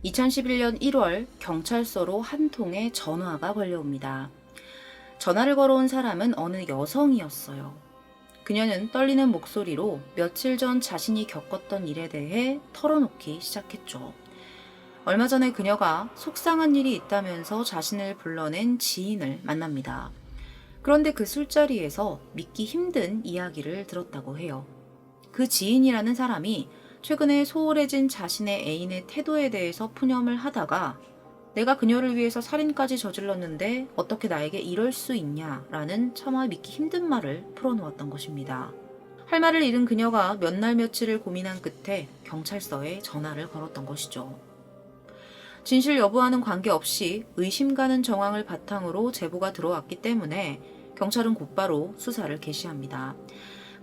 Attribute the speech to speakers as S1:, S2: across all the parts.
S1: 2011년 1월 경찰서로 한 통의 전화가 걸려옵니다. 전화를 걸어온 사람은 어느 여성이었어요. 그녀는 떨리는 목소리로 며칠 전 자신이 겪었던 일에 대해 털어놓기 시작했죠. 얼마 전에 그녀가 속상한 일이 있다면서 자신을 불러낸 지인을 만납니다. 그런데 그 술자리에서 믿기 힘든 이야기를 들었다고 해요. 그 지인이라는 사람이 최근에 소홀해진 자신의 애인의 태도에 대해서 푸념을 하다가 내가 그녀를 위해서 살인까지 저질렀는데 어떻게 나에게 이럴 수 있냐라는 차마 믿기 힘든 말을 풀어놓았던 것입니다. 할 말을 잃은 그녀가 몇 날 며칠을 고민한 끝에 경찰서에 전화를 걸었던 것이죠. 진실 여부와는 관계없이 의심 가는 정황을 바탕으로 제보가 들어왔기 때문에 경찰은 곧바로 수사를 개시합니다.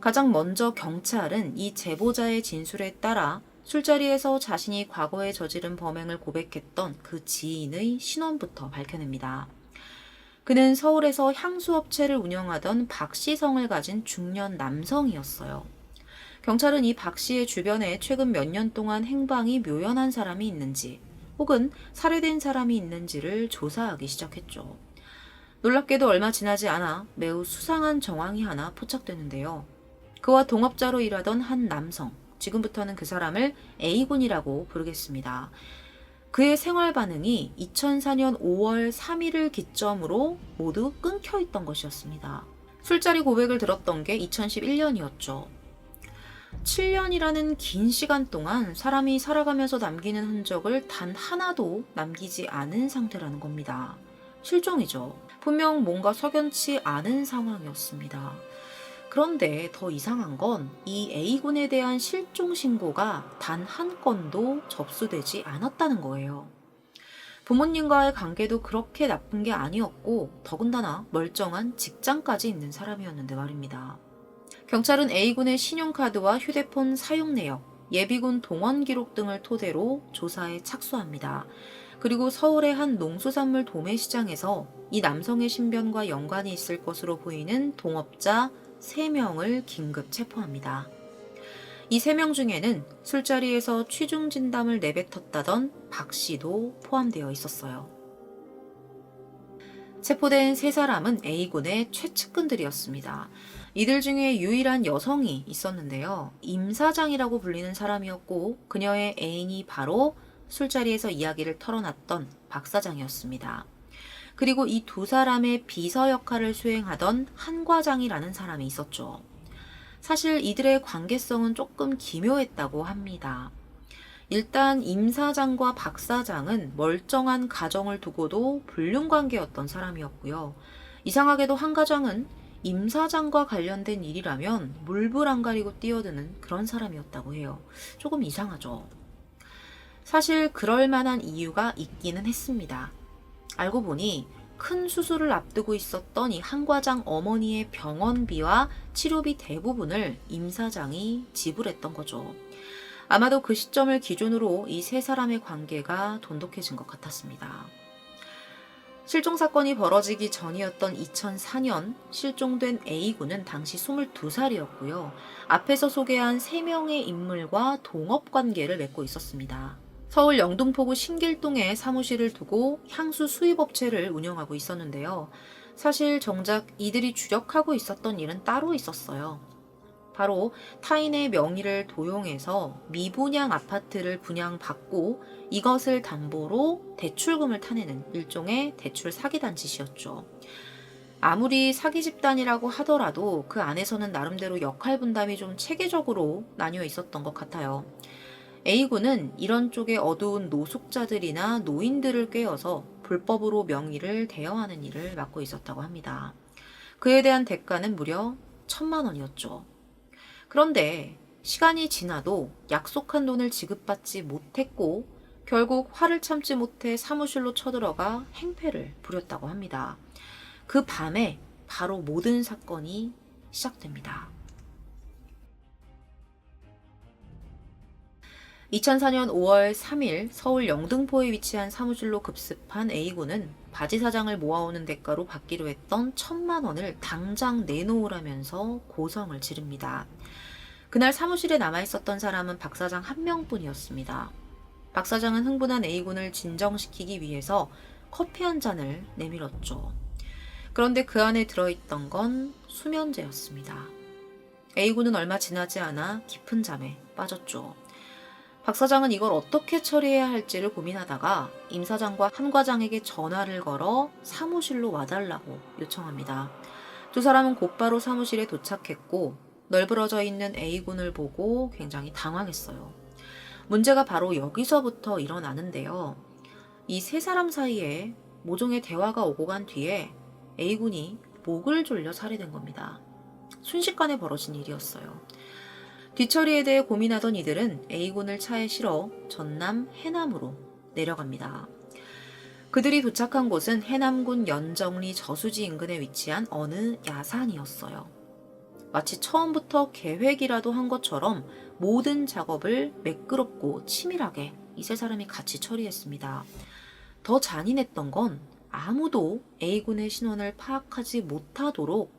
S1: 가장 먼저 경찰은 이 제보자의 진술에 따라 술자리에서 자신이 과거에 저지른 범행을 고백했던 그 지인의 신원부터 밝혀냅니다. 그는 서울에서 향수업체를 운영하던 박 씨성을 가진 중년 남성이었어요. 경찰은 이 박 씨의 주변에 최근 몇 년 동안 행방이 묘연한 사람이 있는지 혹은 살해된 사람이 있는지를 조사하기 시작했죠. 놀랍게도 얼마 지나지 않아 매우 수상한 정황이 하나 포착되는데요. 그와 동업자로 일하던 한 남성, 지금부터는 그 사람을 A군이라고 부르겠습니다. 그의 생활 반응이 2004년 5월 3일을 기점으로 모두 끊겨 있던 것이었습니다. 술자리 고백을 들었던 게 2011년이었죠. 7년이라는 긴 시간 동안 사람이 살아가면서 남기는 흔적을 단 하나도 남기지 않은 상태라는 겁니다. 실종이죠. 분명 뭔가 석연치 않은 상황이었습니다. 그런데 더 이상한 건 이 A군에 대한 실종 신고가 단 한 건도 접수되지 않았다는 거예요. 부모님과의 관계도 그렇게 나쁜 게 아니었고 더군다나 멀쩡한 직장까지 있는 사람이었는데 말입니다. 경찰은 A군의 신용카드와 휴대폰 사용 내역, 예비군 동원 기록 등을 토대로 조사에 착수합니다. 그리고 서울의 한 농수산물 도매시장에서 이 남성의 신변과 연관이 있을 것으로 보이는 동업자 3명을 긴급 체포합니다. 이 3명 중에는 술자리에서 취중 진담을 내뱉었다던 박 씨도 포함되어 있었어요. 체포된 3사람은 A군의 최측근들이었습니다. 이들 중에 유일한 여성이 있었는데요. 임 사장이라고 불리는 사람이었고 그녀의 애인이 바로 술자리에서 이야기를 털어놨던 박 사장이었습니다. 그리고 이 2사람의 비서 역할을 수행하던 한 과장이라는 사람이 있었죠. 사실 이들의 관계성은 조금 기묘했다고 합니다. 일단 임 사장과 박 사장은 멀쩡한 가정을 두고도 불륜관계였던 사람이었고요. 이상하게도 한 가장은 임 사장과 관련된 일이라면 물불 안 가리고 뛰어드는 그런 사람이었다고 해요. 조금 이상하죠. 사실 그럴 만한 이유가 있기는 했습니다. 알고 보니 큰 수술을 앞두고 있었던 이 한 과장 어머니의 병원비와 치료비 대부분을 임 사장이 지불했던 거죠. 아마도 그 시점을 기준으로 이 3사람의 관계가 돈독해진 것 같았습니다. 실종 사건이 벌어지기 전이었던 2004년 실종된 A군은 당시 22살이었고요. 앞에서 소개한 3명의 인물과 동업관계를 맺고 있었습니다. 서울 영등포구 신길동에 사무실을 두고 향수 수입업체를 운영하고 있었는데요. 사실 정작 이들이 주력하고 있었던 일은 따로 있었어요. 바로 타인의 명의를 도용해서 미분양 아파트를 분양받고 이것을 담보로 대출금을 타내는 일종의 대출 사기단 짓이었죠. 아무리 사기 집단이라고 하더라도 그 안에서는 나름대로 역할 분담이 좀 체계적으로 나뉘어 있었던 것 같아요. A군은 이런 쪽의 어두운 노숙자들이나 노인들을 꿰어서 불법으로 명의를 대여하는 일을 맡고 있었다고 합니다. 그에 대한 대가는 무려 1,000만 원이었죠. 그런데 시간이 지나도 약속한 돈을 지급받지 못했고 결국 화를 참지 못해 사무실로 쳐들어가 행패를 부렸다고 합니다. 그 밤에 바로 모든 사건이 시작됩니다. 2004년 5월 3일 서울 영등포에 위치한 사무실로 급습한 A군은 바지 사장을 모아오는 대가로 받기로 했던 1,000만 원을 당장 내놓으라면서 고성을 지릅니다. 그날 사무실에 남아있었던 사람은 박 사장 한 명뿐이었습니다. 박 사장은 흥분한 A군을 진정시키기 위해서 커피 한 잔을 내밀었죠. 그런데 그 안에 들어있던 건 수면제였습니다. A군은 얼마 지나지 않아 깊은 잠에 빠졌죠. 박 사장은 이걸 어떻게 처리해야 할지를 고민하다가 임 사장과 한 과장에게 전화를 걸어 사무실로 와달라고 요청합니다. 두 사람은 곧바로 사무실에 도착했고 널브러져 있는 A군을 보고 굉장히 당황했어요. 문제가 바로 여기서부터 일어나는데요. 이 세 사람 사이에 모종의 대화가 오고 간 뒤에 A군이 목을 졸려 살해된 겁니다. 순식간에 벌어진 일이었어요. 뒤처리에 대해 고민하던 이들은 A군을 차에 실어 전남 해남으로 내려갑니다. 그들이 도착한 곳은 해남군 연정리 저수지 인근에 위치한 어느 야산이었어요. 마치 처음부터 계획이라도 한 것처럼 모든 작업을 매끄럽고 치밀하게 이 세 사람이 같이 처리했습니다. 더 잔인했던 건 아무도 A군의 신원을 파악하지 못하도록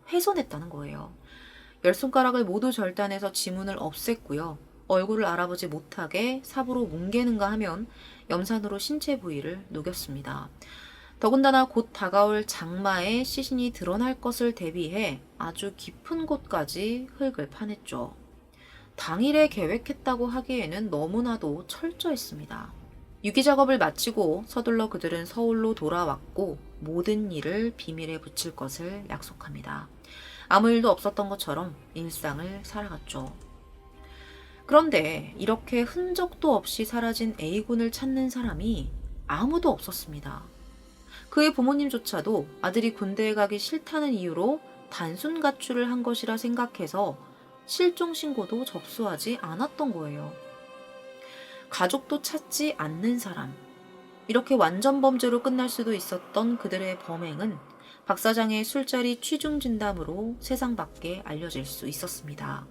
S1: 훼손했다는 거예요. 10손가락을 모두 절단해서 지문을 없앴고요. 얼굴을 알아보지 못하게 삽으로 뭉개는가 하면 염산으로 신체 부위를 녹였습니다. 더군다나 곧 다가올 장마에 시신이 드러날 것을 대비해 아주 깊은 곳까지 흙을 파냈죠. 당일에 계획했다고 하기에는 너무나도 철저했습니다. 유기 작업을 마치고 서둘러 그들은 서울로 돌아왔고 모든 일을 비밀에 붙일 것을 약속합니다. 아무 일도 없었던 것처럼 일상을 살아갔죠. 그런데 이렇게 흔적도 없이 사라진 A군을 찾는 사람이 아무도 없었습니다. 그의 부모님조차도 아들이 군대에 가기 싫다는 이유로 단순 가출을 한 것이라 생각해서 실종 신고도 접수하지 않았던 거예요. 가족도 찾지 않는 사람. 이렇게 완전 범죄로 끝날 수도 있었던 그들의 범행은 박 사장의 술자리 취중 진담으로 세상 밖에 알려질 수 있었습니다.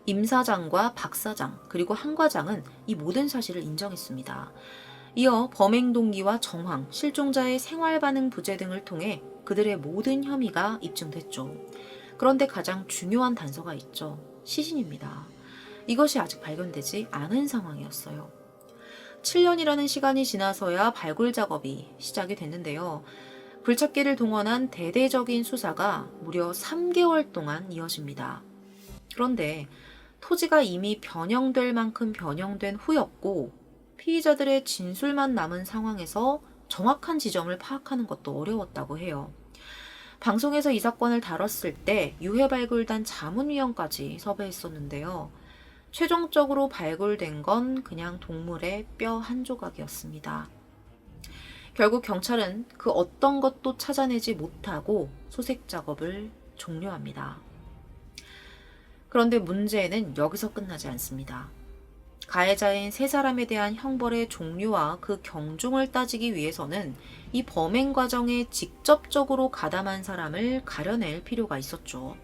S1: 임 사장과 박 사장 그리고 한 과장은 이 모든 사실을 인정했습니다. 이어 범행 동기와 정황, 실종자의 생활 반응 부재 등을 통해 그들의 모든 혐의가 입증됐죠. 그런데 가장 중요한 단서가 있죠. 시신입니다. 이것이 아직 발견되지 않은 상황이었어요. 7년이라는 시간이 지나서야 발굴 작업이 시작이 됐는데요. 굴착기를 동원한 대대적인 수사가 무려 3개월 동안 이어집니다. 그런데 토지가 이미 변형될 만큼 변형된 후였고 피의자들의 진술만 남은 상황에서 정확한 지점을 파악하는 것도 어려웠다고 해요. 방송에서 이 사건을 다뤘을 때 유해발굴단 자문위원까지 섭외했었는데요. 최종적으로 발굴된 건 그냥 동물의 뼈 한 조각이었습니다. 결국 경찰은 그 어떤 것도 찾아내지 못하고 소색 작업을 종료합니다. 그런데 문제는 여기서 끝나지 않습니다. 가해자인 세 사람에 대한 형벌의 종류와 그 경중을 따지기 위해서는 이 범행 과정에 직접적으로 가담한 사람을 가려낼 필요가 있었죠.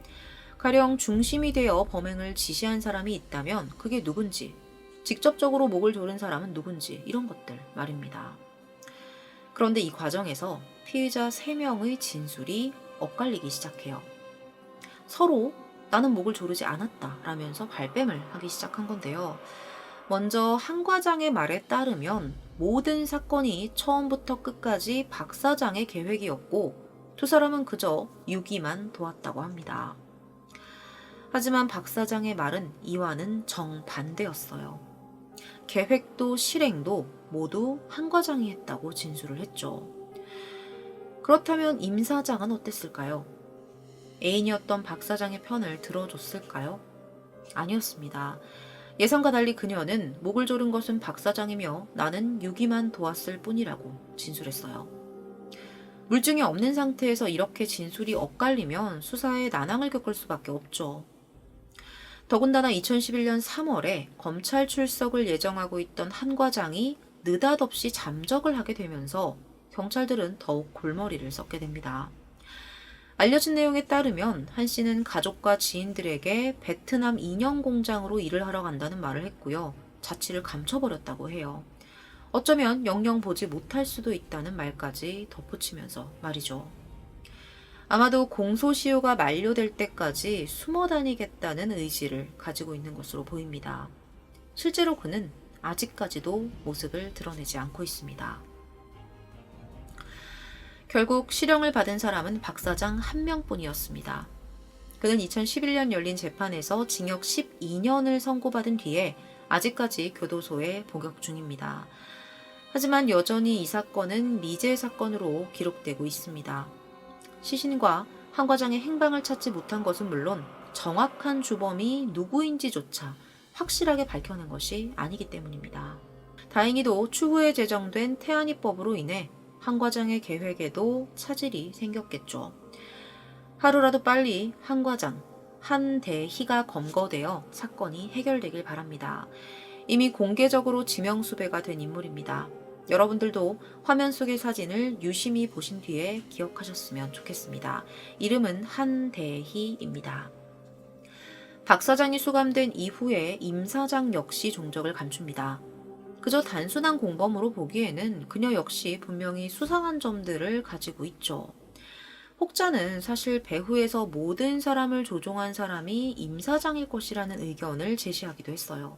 S1: 가령 중심이 되어 범행을 지시한 사람이 있다면 그게 누군지, 직접적으로 목을 조른 사람은 누군지 이런 것들 말입니다. 그런데 이 과정에서 피의자 3명의 진술이 엇갈리기 시작해요. 서로 나는 목을 조르지 않았다 라면서 발뺌을 하기 시작한 건데요. 먼저 한 과장의 말에 따르면 모든 사건이 처음부터 끝까지 박 사장의 계획이었고 두 사람은 그저 유기만 도왔다고 합니다. 하지만 박 사장의 말은 이와는 정반대였어요. 계획도 실행도 모두 한 과장이 했다고 진술을 했죠. 그렇다면 임 사장은 어땠을까요? 애인이었던 박 사장의 편을 들어줬을까요? 아니었습니다. 예상과 달리 그녀는 목을 조른 것은 박 사장이며 나는 유기만 도왔을 뿐이라고 진술했어요. 물증이 없는 상태에서 이렇게 진술이 엇갈리면 수사에 난항을 겪을 수밖에 없죠. 더군다나 2011년 3월에 검찰 출석을 예정하고 있던 한 과장이 느닷없이 잠적을 하게 되면서 경찰들은 더욱 골머리를 썩게 됩니다. 알려진 내용에 따르면 한 씨는 가족과 지인들에게 베트남 인형 공장으로 일을 하러 간다는 말을 했고요. 자취를 감춰버렸다고 해요. 어쩌면 영영 보지 못할 수도 있다는 말까지 덧붙이면서 말이죠. 아마도 공소시효가 만료될 때까지 숨어 다니겠다는 의지를 가지고 있는 것으로 보입니다. 실제로 그는 아직까지도 모습을 드러내지 않고 있습니다. 결국 실형을 받은 사람은 박 사장 한 명뿐이었습니다. 그는 2011년 열린 재판에서 징역 12년을 선고받은 뒤에 아직까지 교도소에 복역 중입니다. 하지만 여전히 이 사건은 미제 사건으로 기록되고 있습니다. 시신과 한 과장의 행방을 찾지 못한 것은 물론 정확한 주범이 누구인지조차 확실하게 밝혀낸 것이 아니기 때문입니다. 다행히도 추후에 제정된 태안이법으로 인해 한 과장의 계획에도 차질이 생겼겠죠. 하루라도 빨리 한 과장, 한 대희가 검거되어 사건이 해결되길 바랍니다. 이미 공개적으로 지명수배가 된 인물입니다. 여러분들도 화면 속의 사진을 유심히 보신 뒤에 기억하셨으면 좋겠습니다. 이름은 한대희입니다. 박 사장이 수감된 이후에 임 사장 역시 종적을 감춥니다. 그저 단순한 공범으로 보기에는 그녀 역시 분명히 수상한 점들을 가지고 있죠. 혹자는 사실 배후에서 모든 사람을 조종한 사람이 임 사장일 것이라는 의견을 제시하기도 했어요.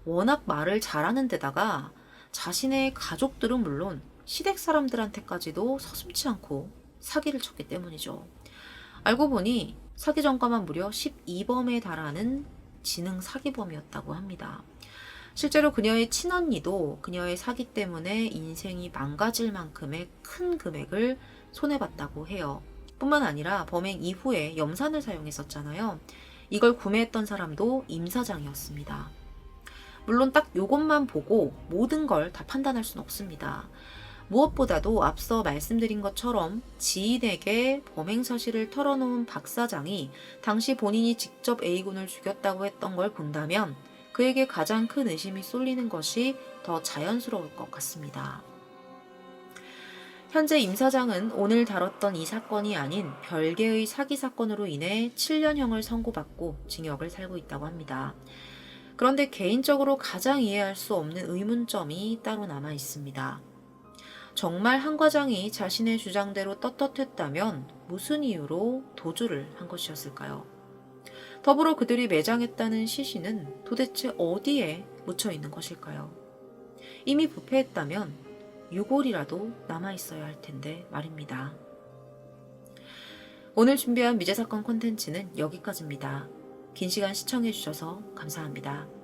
S1: 워낙 말을 잘하는 데다가 자신의 가족들은 물론 시댁 사람들한테까지도 서슴지 않고 사기를 쳤기 때문이죠. 알고 보니 사기 전과만 무려 12범에 달하는 지능 사기범이었다고 합니다. 실제로 그녀의 친언니도 그녀의 사기 때문에 인생이 망가질 만큼의 큰 금액을 손해봤다고 해요. 뿐만 아니라 범행 이후에 염산을 사용했었잖아요. 이걸 구매했던 사람도 임 사장이었습니다. 물론 딱 요것만 보고 모든 걸 다 판단할 수는 없습니다. 무엇보다도 앞서 말씀드린 것처럼 지인에게 범행 사실을 털어놓은 박 사장이 당시 본인이 직접 A군을 죽였다고 했던 걸 본다면 그에게 가장 큰 의심이 쏠리는 것이 더 자연스러울 것 같습니다. 현재 임 사장은 오늘 다뤘던 이 사건이 아닌 별개의 사기 사건으로 인해 7년형을 선고받고 징역을 살고 있다고 합니다. 그런데 개인적으로 가장 이해할 수 없는 의문점이 따로 남아 있습니다. 정말 한 과장이 자신의 주장대로 떳떳했다면 무슨 이유로 도주를 한 것이었을까요? 더불어 그들이 매장했다는 시신은 도대체 어디에 묻혀 있는 것일까요? 이미 부패했다면 유골이라도 남아있어야 할 텐데 말입니다. 오늘 준비한 미제사건 콘텐츠는 여기까지입니다. 긴 시간 시청해주셔서 감사합니다.